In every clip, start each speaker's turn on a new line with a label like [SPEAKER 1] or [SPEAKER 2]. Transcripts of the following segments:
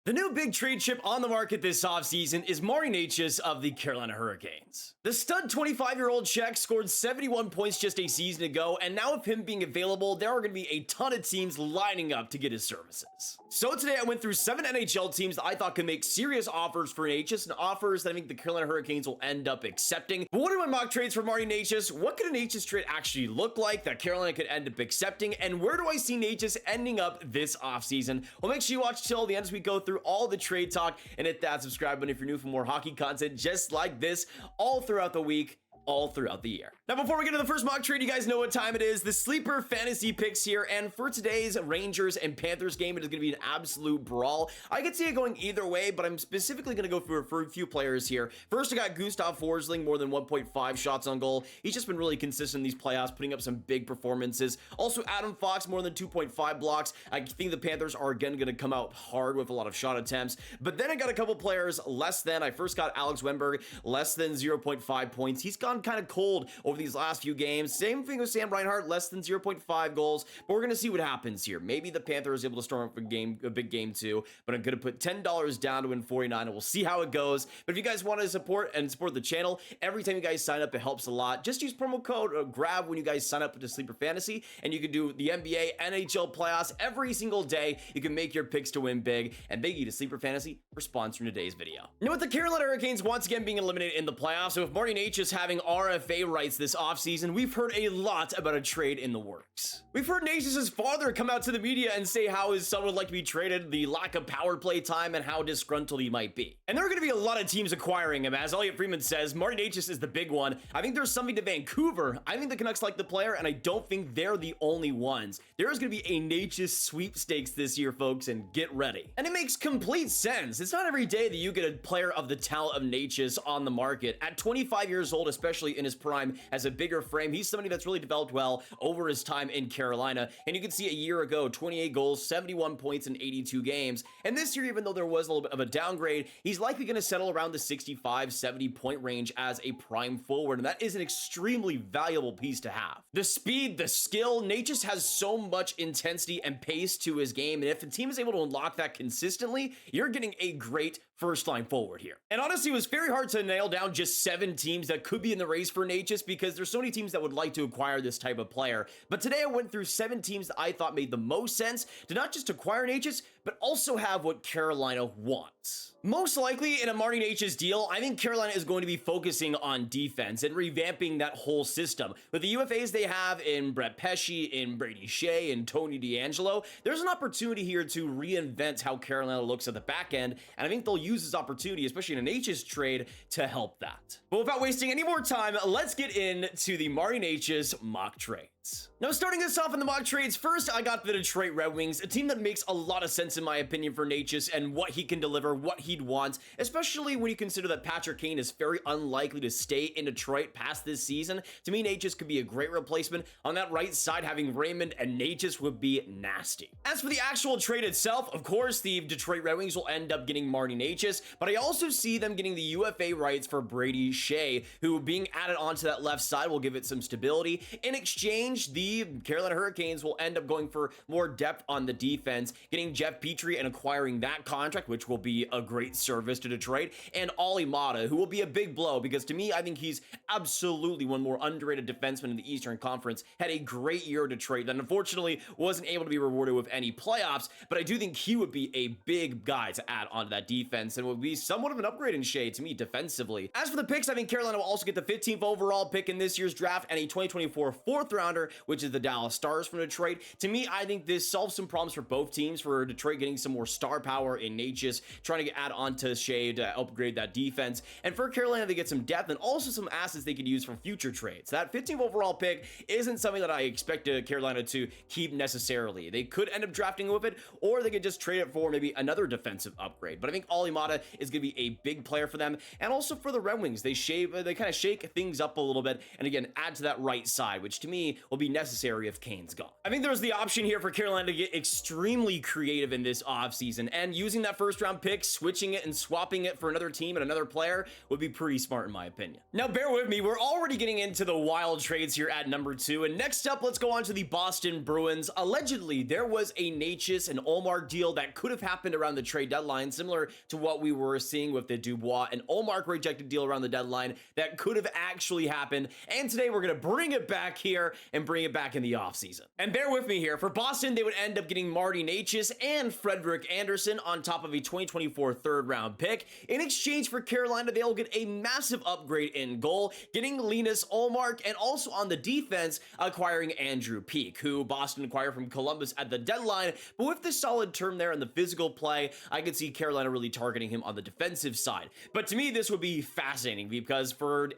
[SPEAKER 1] The new big trade chip on the market this offseason is Martin Necas of the Carolina Hurricanes. The stud 25-year-old Czech scored 71 points just a season ago, and now with him being available, there are going to be a ton of teams lining up to get his services. So today I went through 7 NHL teams that I thought could make serious offers for Necas, and offers that I think the Carolina Hurricanes will end up accepting. But what are my mock trades for Martin Necas? What could a Necas trade actually look like that Carolina could end up accepting? And where do I see Necas ending up this offseason? Well, make sure you watch till the end as we go through all the trade talk and hit that subscribe button if you're new for more hockey content just like this all throughout the week, all throughout the year. Now, before we get to the first mock trade, you guys know what time it is. The sleeper fantasy picks here, and for today's Rangers and Panthers game, it is going to be an absolute brawl. I could see it going either way, but I'm specifically going to go for a few players here. First, I got Gustav Forsling, more than 1.5 shots on goal. He's just been really consistent in these playoffs, putting up some big performances. Also, Adam Fox, more than 2.5 blocks. I think the Panthers are again going to come out hard with a lot of shot attempts. But then I got a couple players less than. I first got Alex Wennberg, less than 0.5 points. He's gone kind of cold over these last few games. Same thing with Sam Reinhart, less than 0.5 goals. But we're going to see what happens here. Maybe the Panthers able to storm up a big game too. But I'm going to put $10 down to win 49, and we'll see how it goes. But if you guys want to support the channel, every time you guys sign up, it helps a lot. Just use promo code GRAB when you guys sign up to Sleeper Fantasy, and you can do the NBA, NHL playoffs every single day. You can make your picks to win big. And thank you to Sleeper Fantasy for sponsoring today's video. Now, with the Carolina Hurricanes once again being eliminated in the playoffs, so with Martin Necas having RFA rights this offseason, we've heard a lot about a trade in the works. We've heard Necas' father come out to the media and say how his son would like to be traded, the lack of power play time, and how disgruntled he might be. And there are going to be a lot of teams acquiring him. As Elliot Freeman says, Martin Necas is the big one. I think there's something to Vancouver. I think the Canucks like the player, and I don't think they're the only ones. There is going to be a Necas sweepstakes this year, folks, and get ready. And it makes complete sense. It's not every day that you get a player of the talent of Necas on the market. At 25 years old, especially in his prime, as a bigger frame, he's somebody that's really developed well over his time in Carolina. And you can see a year ago, 28 goals, 71 points in 82 games. And this year, even though there was a little bit of a downgrade, he's likely going to settle around the 65, 70 point range as a prime forward. And that is an extremely valuable piece to have. The speed, the skill, Necas has so much intensity and pace to his game. And if the team is able to unlock that consistently, you're getting a great first line forward here. And honestly, it was very hard to nail down just 7 teams that could be in the race for Necas because there's so many teams that would like to acquire this type of player. But today I went through 7 teams that I thought made the most sense to not just acquire Necas, but also have what Carolina wants. Most likely in a Martin Necas deal, I think Carolina is going to be focusing on defense and revamping that whole system. With the UFAs they have in Brett Pesce, in Brady Shea, and Tony DeAngelo, there's an opportunity here to reinvent how Carolina looks at the back end, and I think they'll use this opportunity, especially in a Necas trade, to help that. But without wasting any more time, let's get into the Martin Necas mock trades. Now, starting this off in the mock trades, first I got the Detroit Red Wings, a team that makes a lot of sense in my opinion for Necas and what he can deliver, what he'd want, especially when you consider that Patrick Kane is very unlikely to stay in Detroit past this season. To me, Necas could be a great replacement. On that right side, having Raymond and Necas would be nasty. As for the actual trade itself, of course, the Detroit Red Wings will end up getting Martin Necas, but I also see them getting the UFA rights for Brady Shea, who being added onto that left side will give it some stability. In exchange, the Carolina Hurricanes will end up going for more depth on the defense, getting Jeff Petrie and acquiring that contract, which will be a great service to Detroit, and Olli Maatta, who will be a big blow because to me, I think he's absolutely one more underrated defenseman in the Eastern Conference. Had a great year at Detroit that unfortunately wasn't able to be rewarded with any playoffs, but I do think he would be a big guy to add onto that defense and would be somewhat of an upgrade in Shea to me defensively. As for the picks, I think Carolina will also get the 15th overall pick in this year's draft and a 2024 4th rounder, which is the Dallas Stars from Detroit. To me, I think this solves some problems for both teams, for Detroit getting some more star power in Necas, trying to add on to Shea to upgrade that defense, and for Carolina to get some depth and also some assets they could use for future trades. That 15th overall pick isn't something that I expect Carolina to keep necessarily. They could end up drafting with it, or they could just trade it for maybe another defensive upgrade. But I think Olli Maatta is going to be a big player for them, and also for the Red Wings. They kind of shake things up a little bit, and again, add to that right side, which to me will be necessary if Kane's gone. I think there's the option here for Carolina to get extremely creative in this offseason, and using that first round pick, switching it and swapping it for another team and another player would be pretty smart in my opinion. Now bear with me, we're already getting into the wild trades here at number 2, and next up let's go on to the Boston Bruins. Allegedly there was a Necas and Ullmark deal that could have happened around the trade deadline, similar to what we were seeing with the Dubois and Ullmark rejected deal around the deadline that could have actually happened, and today we're going to bring it back here and bring it back in the offseason. And bear with me here, for Boston they would end up getting Martin Necas and Frederik Andersen on top of a 2024 third round pick. In exchange for Carolina, they'll get a massive upgrade in goal, getting Linus Ullmark, and also on the defense, acquiring Andrew Peeke, who Boston acquired from Columbus at the deadline. But with the solid term there and the physical play, I could see Carolina really targeting him on the defensive side. But to me, this would be fascinating because for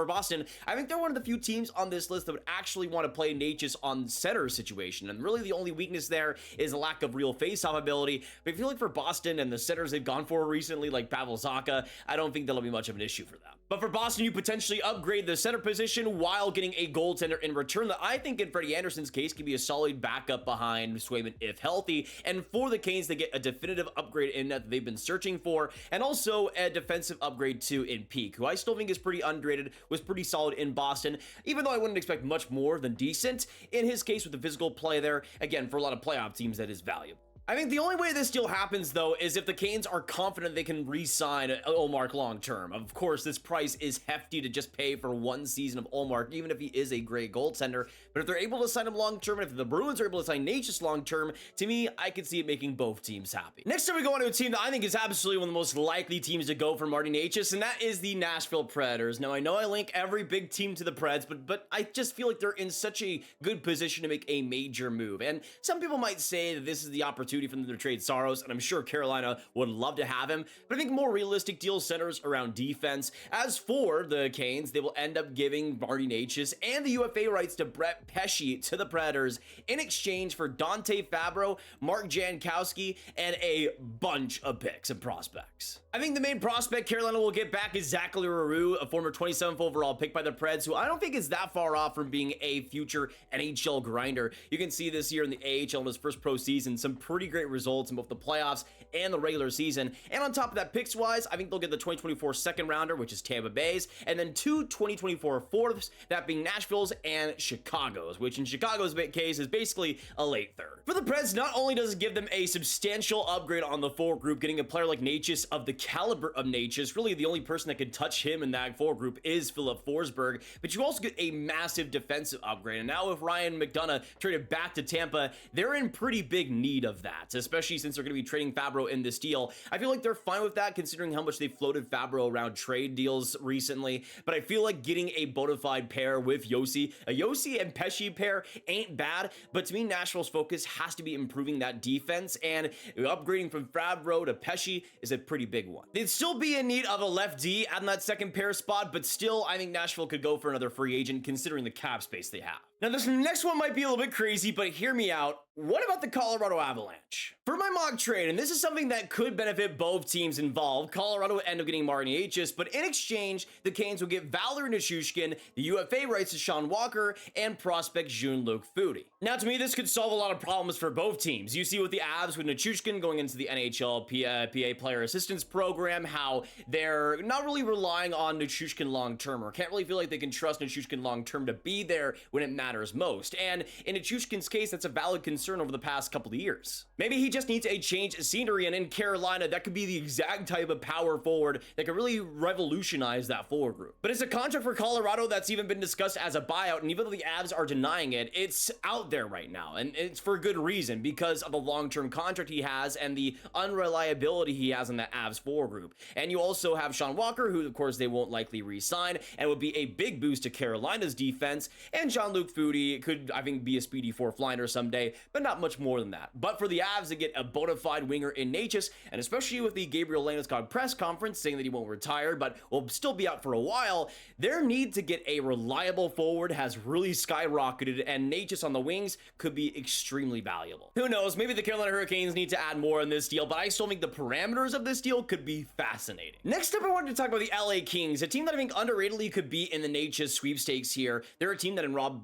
[SPEAKER 1] Boston, I think they're one of the few teams on this list that would actually want to play Necas on center situation. And really the only weakness there is a lack of real face-off ability. But I feel like for Boston and the centers they've gone for recently, like Pavel Zacha, I don't think that'll be much of an issue for them. But for Boston, you potentially upgrade the center position while getting a goaltender in return that I think in Freddie Andersen's case could be a solid backup behind Swayman if healthy. And for the Canes, they get a definitive upgrade in net that they've been searching for, and also a defensive upgrade too in Peeke, who I still think is pretty underrated, was pretty solid in Boston, even though I wouldn't expect much more than decent. In his case with the physical play there, again, for a lot of playoff teams that is valuable. I think the only way this deal happens, though, is if the Canes are confident they can re-sign Ullmark long-term. Of course, this price is hefty to just pay for one season of Ullmark, even if he is a great goaltender. But if they're able to sign him long-term, and if the Bruins are able to sign Necas long-term, to me, I could see it making both teams happy. Next time we go on to a team that I think is absolutely one of the most likely teams to go for Martin Necas, and that is the Nashville Predators. Now, I know I link every big team to the Preds, but I just feel like they're in such a good position to make a major move. And some people might say that this is the opportunity for them to trade Saros, and I'm sure Carolina would love to have him, but I think more realistic deal centers around defense. As for the Canes, they will end up giving Martin Necas and the UFA rights to Brett Pesce to the Predators in exchange for Dante Fabro, Mark Jankowski, and a bunch of picks and prospects. I think the main prospect Carolina will get back is Zachary Leroux, a former 27th overall pick by the Preds, who I don't think is that far off from being a future NHL grinder. You can see this year in the AHL in his first pro season, some pretty great results in both the playoffs and the regular season. And on top of that, picks wise, I think they'll get the 2024 second rounder, which is Tampa Bay's, and then two 2024 fourths, that being Nashville's and Chicago's, which in Chicago's case is basically a late third. For the Preds, not only does it give them a substantial upgrade on the forward group, getting a player like Necas of the caliber of Necas, really the only person that could touch him in that forward group is Filip Forsberg, but you also get a massive defensive upgrade. And now with Ryan McDonough traded back to Tampa, they're in pretty big need of that, especially since they're going to be trading Fabro in this deal. I feel like they're fine with that considering how much they floated Fabro around trade deals recently, but I feel like getting a bona fide pair with Josi, a Josi and Pesce pair ain't bad, but to me Nashville's focus has to be improving that defense, and upgrading from Fabro to Pesce is a pretty big one. They'd still be in need of a left D on that second pair spot, but still I think Nashville could go for another free agent considering the cap space they have. Now this next one might be a little bit crazy, but hear me out. What about the Colorado Avalanche? For my mock trade, and this is something that could benefit both teams involved, Colorado would end up getting Martin Necas, but in exchange, the Canes would get Valeri Nichushkin, the UFA rights to Sean Walker, and prospect Jean-Luc Foudy. Now to me, this could solve a lot of problems for both teams. You see with the Avs with Nichushkin going into the NHL PA Player Assistance Program, how they're not really relying on Nichushkin long-term, or can't really feel like they can trust Nichushkin long-term to be there when it matters most. And in Nichushkin's case, that's a valid concern over the past couple of years. Maybe he just needs a change of scenery, and in Carolina, that could be the exact type of power forward that could really revolutionize that forward group. But it's a contract for Colorado that's even been discussed as a buyout, and even though the Avs are denying it, it's out there right now, and it's for good reason, because of the long-term contract he has and the unreliability he has in that Avs forward group. And you also have Sean Walker, who of course they won't likely re-sign, and would be a big boost to Carolina's defense, and Jean-Luc Foudy could, I think, be a speedy fourth liner someday, but not much more than that. But for the Avs, again, get a bona fide winger in Necas, and especially with the Gabriel Landeskog press conference saying that he won't retire, but will still be out for a while, their need to get a reliable forward has really skyrocketed, and Necas on the wings could be extremely valuable. Who knows, maybe the Carolina Hurricanes need to add more in this deal, but I still think the parameters of this deal could be fascinating. Next up, I wanted to talk about the LA Kings, a team that I think underratedly could be in the Necas sweepstakes here. They're a team that in Rob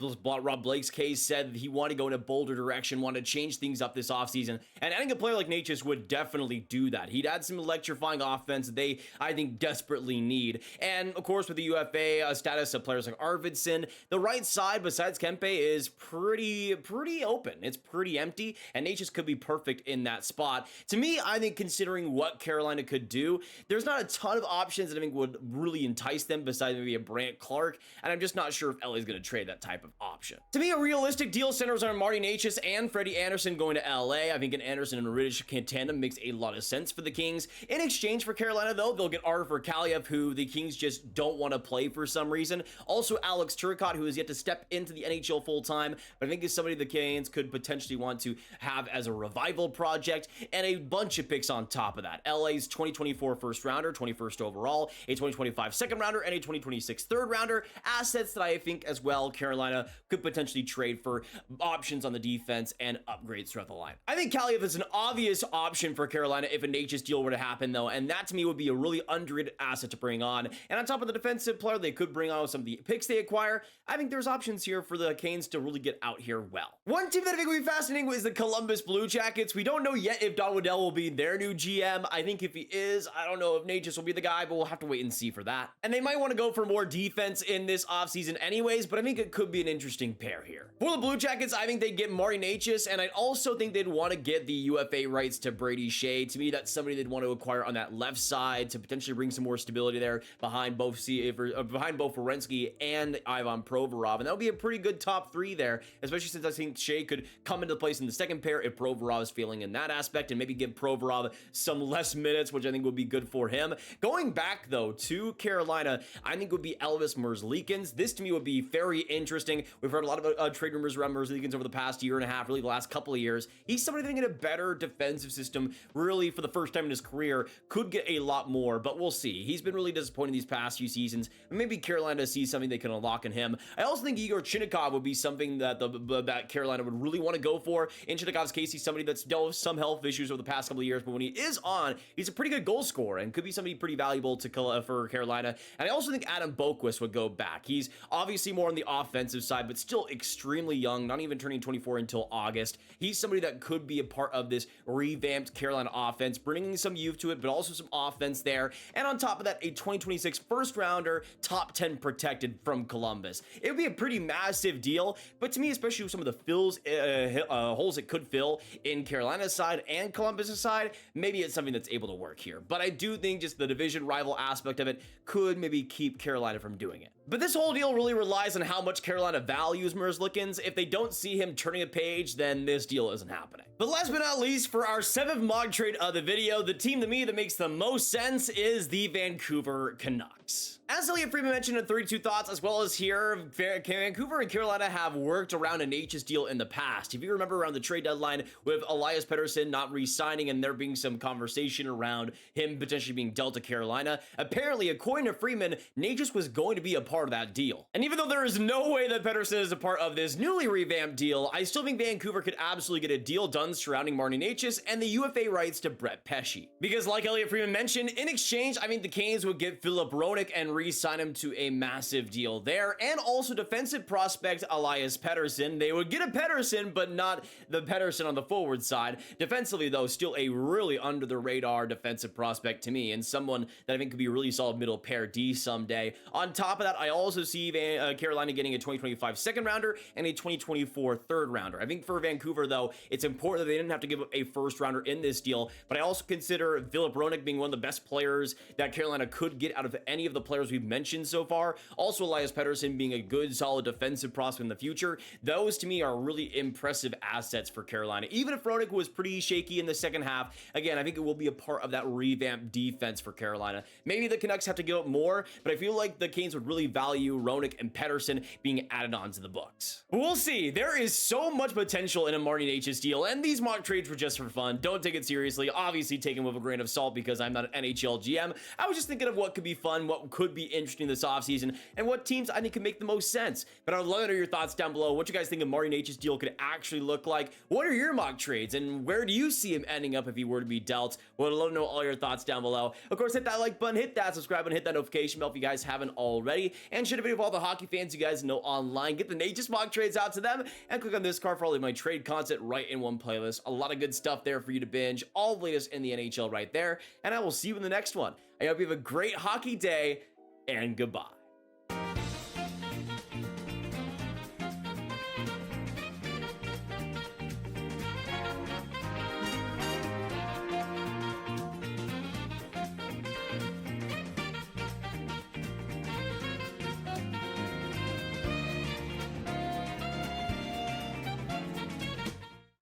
[SPEAKER 1] Blake's case said he wanted to go in a bolder direction, wanted to change things up this offseason, and adding a player like Necas would definitely do that. He'd add some electrifying offense that they, I think, desperately need. And of course, with the UFA status of players like Arvidsson, the right side besides Kempe is pretty open. It's pretty empty, and Necas could be perfect in that spot. To me, I think considering what Carolina could do, there's not a ton of options that I think would really entice them besides maybe a Brandt Clark, and I'm just not sure if LA is going to trade that type of option. To me, a realistic deal centers on Martin Necas and Freddie Andersen going to LA. I think an Andersen and Rittich tandem makes a lot of sense for the Kings. In exchange for Carolina, though, they'll get Arthur Kaliev, who the Kings just don't want to play for some reason. Also, Alex Turcotte, who has yet to step into the NHL full-time, but I think is somebody the Canes could potentially want to have as a revival project, and a bunch of picks on top of that. LA's 2024 first rounder, 21st overall, a 2025 second rounder, and a 2026 third rounder. Assets that I think as well Carolina could potentially trade for options on the defense and upgrades throughout the line. I think Kaliev is an obvious option for Carolina if a Necas deal were to happen, though, and that to me would be a really underrated asset to bring on. And on top of the defensive player they could bring on with some of the picks they acquire, I think there's options here for the Canes to really get out here well. One team that I think would be fascinating is the Columbus Blue Jackets. We don't know yet if Don Waddell will be their new GM. I think if he is, I don't know if Necas will be the guy, but we'll have to wait and see for that. And they might want to go for more defense in this offseason anyways, but I think it could be an interesting pair here. For the Blue Jackets, I think they'd get Martin Necas, and I also think they'd want to get the UFA rights to Brady Shea. To me, that's somebody they'd want to acquire on that left side to potentially bring some more stability there behind both Werenski and Ivan Provorov, and that would be a pretty good top three there, especially since I think Shea could come into place in the second pair if Provorov is failing in that aspect, and maybe give Provorov some less minutes, which I think would be good for him. Going back, though, to Carolina, I think would be Elvis Merzlikins. This, to me, would be very interesting. We've heard a lot of trade rumors around Merzlikins over the past year and a half, really the last couple of years. He's somebody that in a better defensive system, really for the first time in his career, could get a lot more, but we'll see. He's been really disappointing these past few seasons. Maybe Carolina sees something they can unlock in him. I also think Igor Chinnikov would be something that that Carolina would really want to go for. In Chinnikov's case, he's somebody that's dealt with some health issues over the past couple of years, but when he is on, he's a pretty good goal scorer and could be somebody pretty valuable for Carolina. And I also think Adam Boquist would go back. He's obviously more on the offensive side, but still extremely young, not even turning 24 until August. He's somebody that could be a part of this revamped Carolina offense, bringing some youth to it, but also some offense there. And on top of that, a 2026 first rounder, top 10 protected from Columbus. It would be a pretty massive deal, but to me, especially with some of the holes it could fill in Carolina's side and Columbus's side, maybe it's something that's able to work here. But I do think just the division rival aspect of it could maybe keep Carolina from doing it. But this whole deal really relies on how much Carolina values Merzlikins. If they don't see him turning a page, then this deal isn't happening. But last but not least, for our 7th mock trade of the video, the team to me that makes the most sense is the Vancouver Canucks. As Elliot Friedman mentioned in 32 Thoughts, as well as here, Vancouver and Carolina have worked around a Necas deal in the past. If you remember around the trade deadline with Elias Pettersson not re-signing and there being some conversation around him potentially being dealt to Carolina, apparently, according to Friedman, Necas was going to be a part of that deal. And even though there is no way that Pettersson is a part of this newly revamped deal, I still think Vancouver could absolutely get a deal done surrounding Martin Necas and the UFA rights to Brett Pesce. Because like Elliot Friedman mentioned, in exchange, I think the Canes would get Filip Hronek and re-sign him to a massive deal there, and also defensive prospect Elias Pettersson. They would get a Pettersson, but not the Pettersson on the forward side. Defensively, though, still a really under-the-radar defensive prospect to me, and someone that I think could be a really solid middle pair D someday. On top of that, I also see Carolina getting a 2025 second rounder and a 2024 third rounder. I think for Vancouver, though, it's important that they didn't have to give up a first rounder in this deal, but I also consider Filip Hronek being one of the best players that Carolina could get out of any of the players we've mentioned so far. Also, Elias Pettersson being a good, solid defensive prospect in the future. Those, to me, are really impressive assets for Carolina. Even if Hronek was pretty shaky in the second half, again, I think it will be a part of that revamped defense for Carolina. Maybe the Canucks have to give up more, but I feel like the Canes would really value, Hronek and Pedersen being added onto the books. But we'll see. There is so much potential in a Martin Necas deal, and these mock trades were just for fun. Don't take it seriously. Obviously, take them with a grain of salt because I'm not an NHL GM. I was just thinking of what could be fun, what could be interesting this offseason, and what teams I think can make the most sense. But I'd love to know your thoughts down below. What you guys think a Martin Necas deal could actually look like? What are your mock trades, and where do you see him ending up if he were to be dealt? Well, I'd love to know all your thoughts down below. Of course, hit that like button, hit that subscribe button, hit that notification bell if you guys haven't already, and share the video with all the hockey fans you guys know online. Get the Necas mock trades out to them, and click on this card for all of my trade content right in one playlist. A lot of good stuff there for you to binge. All the latest in the NHL right there, and I will see you in the next one. I hope you have a great hockey day, and goodbye.